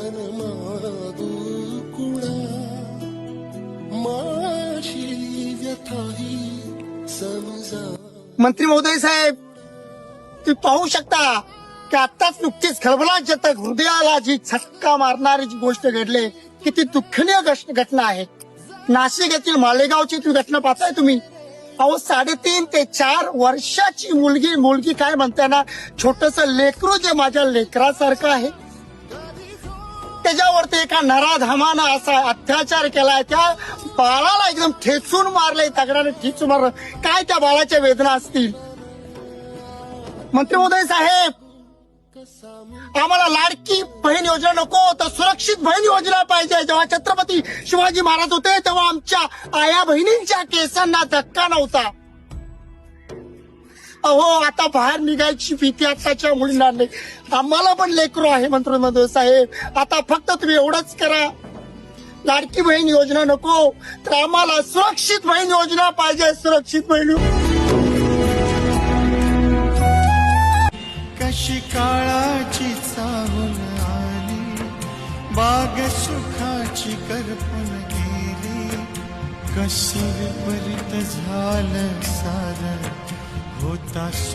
मागू कुणा माझी व्यथाही समजा. मंत्री महोदय साहेब, तुम्ही पाहू शकता की आताच नुकतीच खळबळाजनक हृदयाला जी झटका मारणारी जी गोष्ट घडली, किती दुःखनीय घटना आहे. नाशिक येथील मालेगावची ती घटना पाहताय तुम्ही. अहो 3.5 ते 4 वर्षाची मुलगी काय म्हणताय ना, छोटस लेकरू जे माझ्या लेकरासारखं आहे, त्याच्यावरती एका नराधमानं असा अत्याचार केलाय. त्या बाळाला एकदम ठेचून मारलंय, तगडाने ठेचून मारलं. काय त्या बाळाच्या वेदना असतील. मंत्री महोदय साहेब, आम्हाला लाडकी बहीण योजना नको, तर सुरक्षित बहीण योजना पाहिजे. जेव्हा छत्रपती शिवाजी महाराज होते तेव्हा आमच्या आया बहिणींच्या केसांना धक्का नव्हता. अहो आता बाहेर निघायची भीती आताच्या मुलींना नाही. आम्हाला पण लेकरू आहे मंत्री महोदय साहेब. आता फक्त तुम्ही एवढंच करा, लाडकी बहीण योजना नको, तर आम्हाला सुरक्षित बहीण योजना पाहिजे. सुरक्षित बहीण. कशी काळाची चाहूल आली, बाग सुखाची करपून गेली, कशी विपरीत झालं सारं होता.